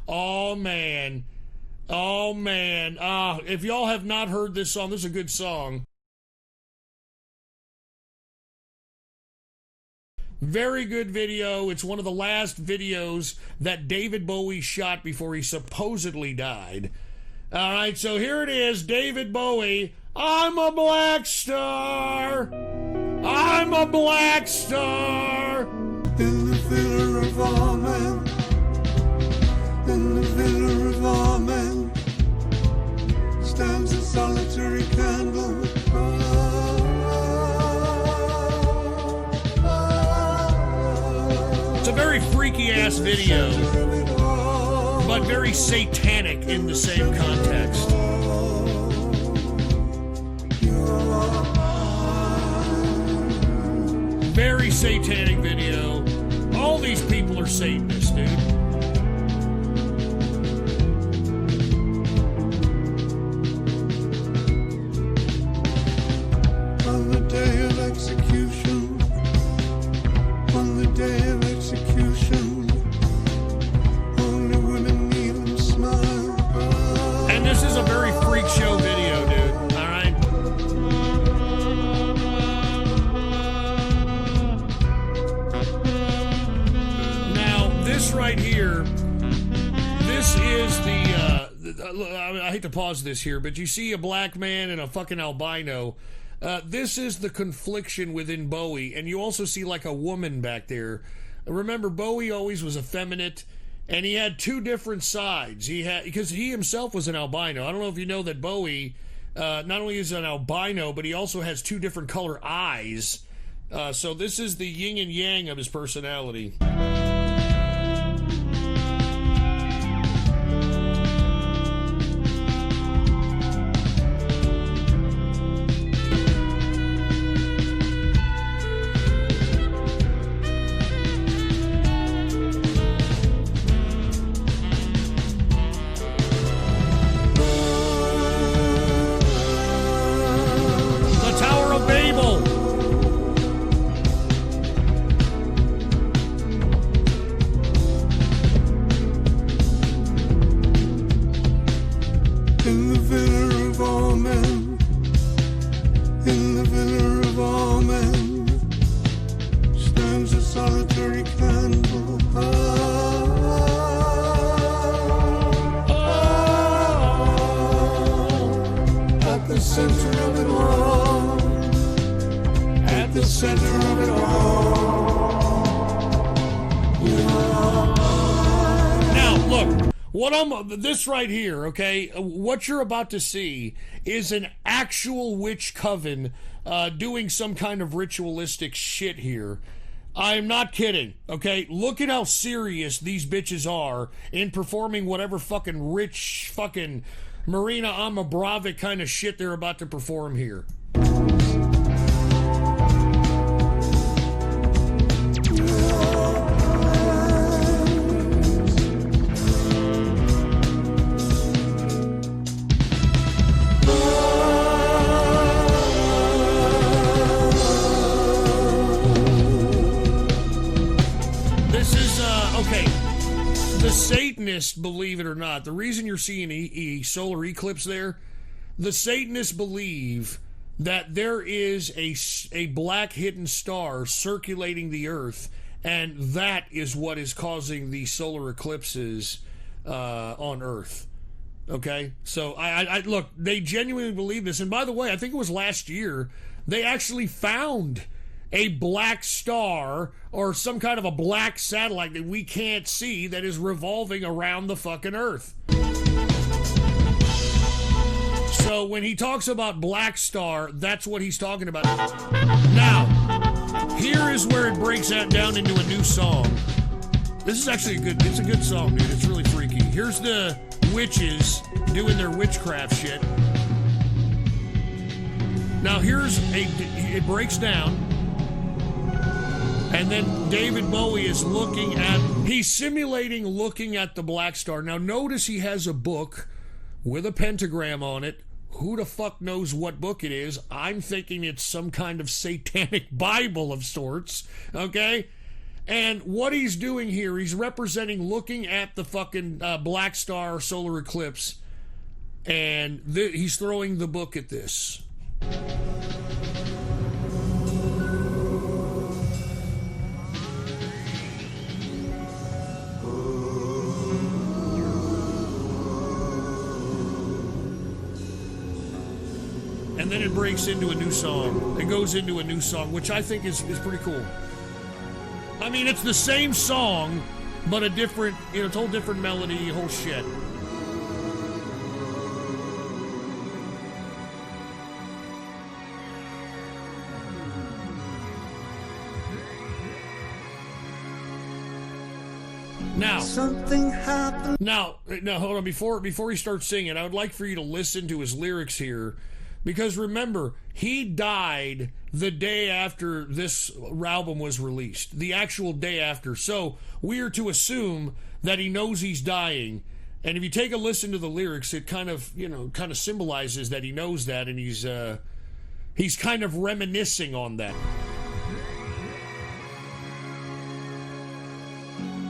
Oh, man. Oh, man. If y'all have not heard this song, this is a good song. Very good video. It's one of the last videos that David Bowie shot before he supposedly died. All right, so here it is, David Bowie. I'm a black star. I'm a black star. In the villa of all men. In the villa of all men. Stands a solitary candle. It's a very freaky-ass video, but very satanic in the same context. Very satanic video. All these people are Satanists, dude. On the day of execution, on the day of execution, only women kneel and smile. And this is a very freak show video, dude. All right. Now, this right here, this is I hate to pause this here, but you see a black man and a fucking albino. This is the confliction within Bowie, and you also see like a woman back there. Remember, Bowie always was effeminate, and he had two different sides. Because he himself was an albino. I don't know if you know that Bowie not only is an albino, but he also has two different color eyes. So this is the yin and yang of his personality. In the villa of all men, in the villa of all men, stands a solitary candle. At the center of it all, at the center of it all. Now, look. This right here, okay, what you're about to see is an actual witch coven doing some kind of ritualistic shit here. I'm not kidding, okay? Look at how serious these bitches are in performing whatever fucking rich fucking Marina Amabravic kind of shit they're about to perform here. The Satanists, believe it or not, the reason you're seeing a solar eclipse there, the Satanists believe that there is a black hidden star circulating the Earth, and that is what is causing the solar eclipses on Earth. Okay? So, I look, they genuinely believe this. And by the way, I think it was last year, they actually found a black star or some kind of a black satellite that we can't see that is revolving around the fucking Earth. So when he talks about Blackstar, that's what he's talking about. Now, here is where it breaks that down into a new song. This is actually it's a good song, dude. It's really freaky. Here's the witches doing their witchcraft shit. Now it breaks down. And then David Bowie is he's simulating looking at the black star. Now notice he has a book with a pentagram on it. Who the fuck knows what book it is? I'm thinking it's some kind of satanic Bible of sorts, okay? And what he's doing here, he's representing looking at the fucking Blackstar solar eclipse, and he's throwing the book at this. And then it breaks into a new song. It goes into a new song, which I think is pretty cool. I mean, it's the same song, but a different, it's a whole different melody, whole shit. Now, something happened. Now, hold on. Before he starts singing, I would like for you to listen to his lyrics here, because remember, he died the day after this album was released, the actual day after. So we are to assume that he knows he's dying. And if you take a listen to the lyrics, it kind of symbolizes that he knows that, and he's kind of reminiscing on that.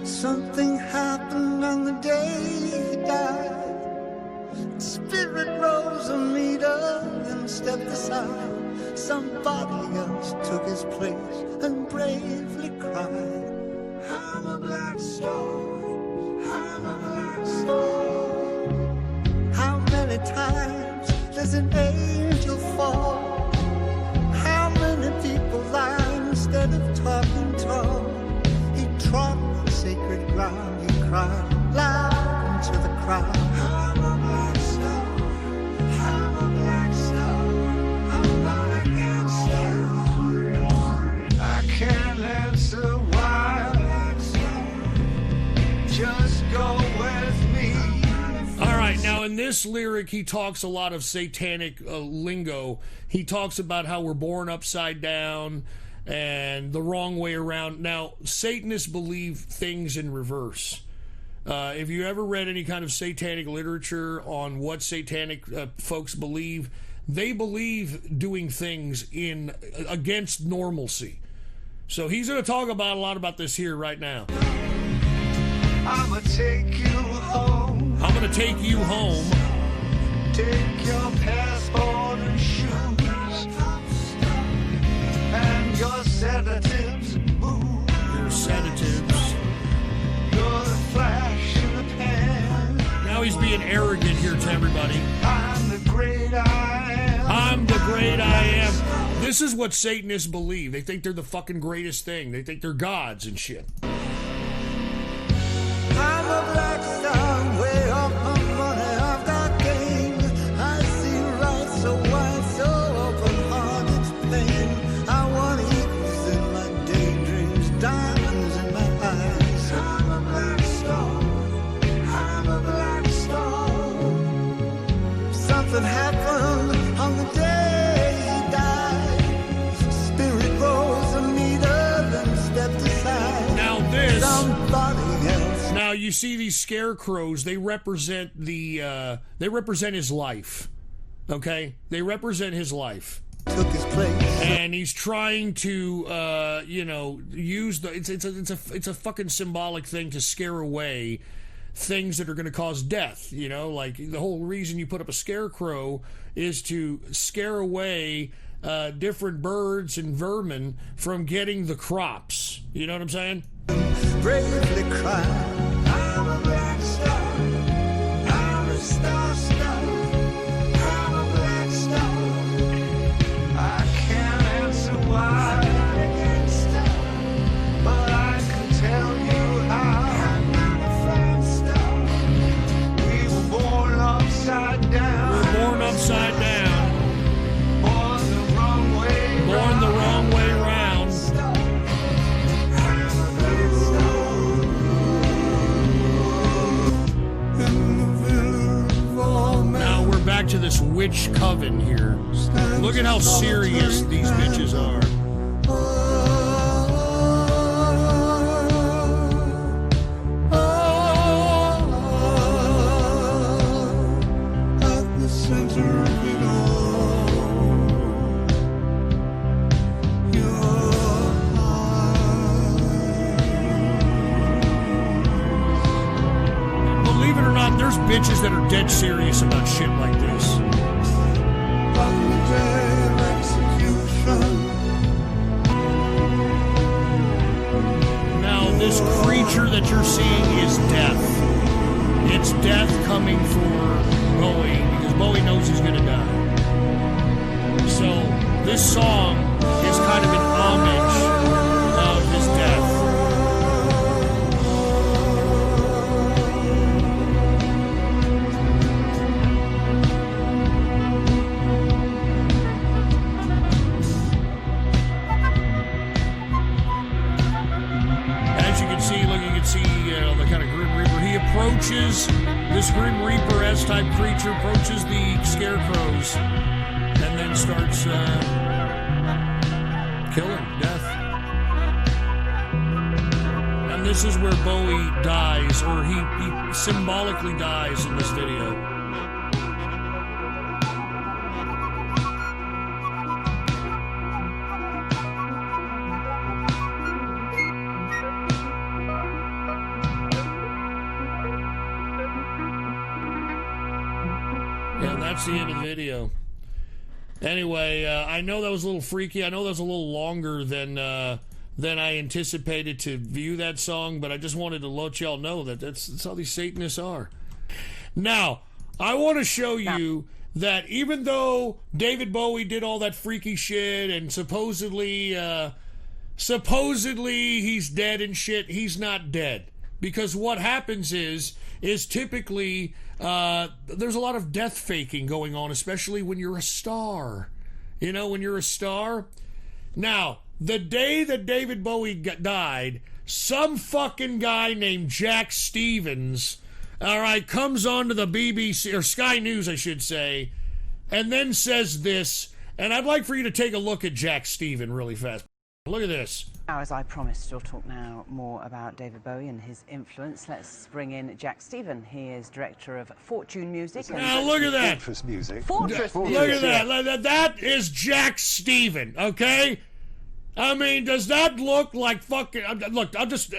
Something happened on the day he died. Spirit rose a meter, then stepped aside. Somebody else took his place and bravely cried, I'm a black star, I'm a black star. How many times does an angel fall? How many people lie instead of talking tall? He trod on sacred ground, he cried loud into the crowd, I'm a black star, I'm a black star, I'm not against you. I can't answer why, just go with me. All right, now in this lyric, he talks a lot of satanic lingo. He talks about how we're born upside down and the wrong way around. Now, Satanists believe things in reverse. If you ever read any kind of satanic literature on what satanic folks believe, they believe doing things against normalcy. So he's going to talk about a lot about this here right now. I'ma take you home. I'm going to take you home. Take your passport and shoes and your sedatives. Your sedatives. You're the flash in the pan. Now he's being arrogant here to everybody. I'm the great I am. I'm the great I am. This is what Satanists believe. They think they're the fucking greatest thing. They think they're gods and shit. I'm a black star, way off my money, I've got game. I see right so wide, so open heart, it's pain. I want eagles in my daydreams, diamonds in my eyes. I'm a black star, I'm a black star. Something happened on the day he died. Spirit rose a meter, then stepped aside. Now this... Somebody else. Now you see these scarecrows, they represent his life. Okay? They represent his life. Took his place. And he's trying to use it's a fucking symbolic thing to scare away things that are going to cause death. Like the whole reason you put up a scarecrow is to scare away different birds and vermin from getting the crops. You know what I'm saying? Bravely cried, I'm a black star, I'm a star, I'm a black star. I can't answer why, but I can tell you how. I'm not a flying star. We were born upside down. We're born upside down. Born the wrong way. Born the wrong way round. Now we're back to this witch coven here. Look at how serious these bitches are. At the center of it all, your eyes. believe it or not, there's bitches that are dead serious about shit like this. On the day of execution. Now, this creature that you're seeing is death. It's death coming for Bowie, because Bowie knows he's gonna die. So, this song is kind of an homage of his death. As you can see, look, you can see the kind of Grim Reaper. He approaches, this Grim Reaper-esque type creature approaches the scarecrows and then starts killing, death. And this is where Bowie dies, or he symbolically dies in this video. And that's the end of the video. Anyway, I know that was a little freaky. I know that was a little longer than I anticipated to view that song, but I just wanted to let y'all know that that's how these Satanists are. Now, I want to show you that even though David Bowie did all that freaky shit and supposedly he's dead and shit, he's not dead. Because what happens is typically there's a lot of death faking going on, especially when you're a star. You know, when you're a star. Now, the day that David Bowie died, some fucking guy named Jack Stevens, all right, comes onto the BBC, or Sky News, I should say, and then says this, and I'd like for you to take a look at Jack Stevens really fast. Look at this. Now, as I promised, we'll talk now more about David Bowie and his influence. Let's bring in Jack Stevens. He is director of Fortune Music. Now, look at that. Fortress Music. Fortress Music. Look at that. That is Jack Stevens, okay? I mean, does that look like fucking... Look, I'll just...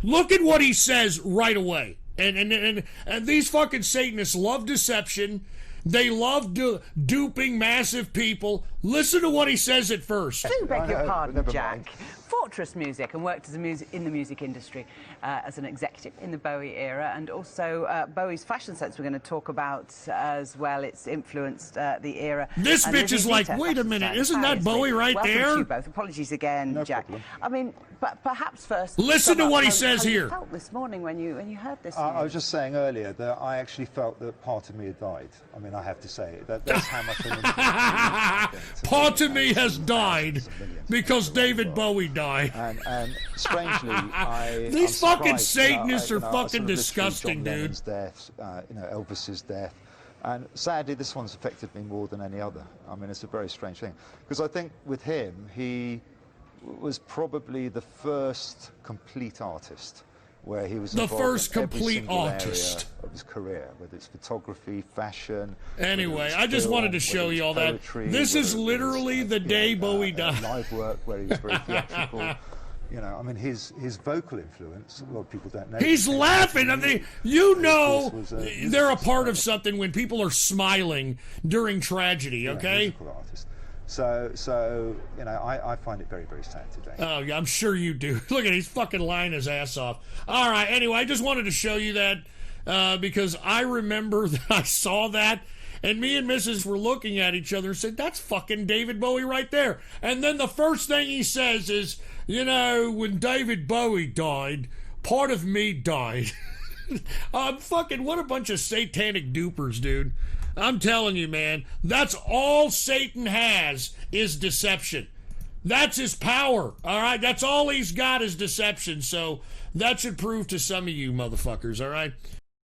Look at what he says right away. And these fucking Satanists love deception. They love duping massive people. Listen to what he says at first. I do beg your pardon, never Jack. mind. Fortress Music, and worked as in the music industry as an executive in the Bowie era, and also Bowie's fashion sense we're going to talk about as well. It's influenced the era. This and bitch is like, wait a minute, isn't that Bowie right Welcome there? to you both. Apologies again, No Jack. problem. I mean, but perhaps first... Listen to what he how says you here. felt this morning when you heard this I news. was just saying earlier that I actually felt that part of me had died. I mean, I have to say it. That's how much an influence. Part of me has died because David Bowie died. And strangely, These I'm fucking surprised that Satanists are I fucking sort of disgusting, John dude. Lennon's death, Elvis's death, and sadly, this one's affected me more than any other. I mean, it's a very strange thing because I think with him, he was probably the first complete artist where he was The involved first in every complete single area artist of his career, whether it's photography, fashion. Anyway, whether it's I just film, wanted to show whether it's you all that. poetry, This is whether it was, literally the day Bowie died. Live work where he was very theatrical. You know, I mean, his vocal influence, a lot of people don't know. He's laughing. I mean, you know, was, they're a part of something when people are smiling during tragedy, okay? Musical artist. So you know, I find it very, very sad today. Oh, yeah, I'm sure you do. Look at he's fucking lying his ass off. All right, anyway, I just wanted to show you that because I remember that I saw that, and me and Mrs. were looking at each other and said, that's fucking David Bowie right there. And then the first thing he says is, you know, when David Bowie died, part of me died. Fucking, what a bunch of satanic dupers, dude. I'm telling you, man, that's all Satan has is deception. That's his power, all right? That's all he's got is deception. So that should prove to some of you motherfuckers, all right?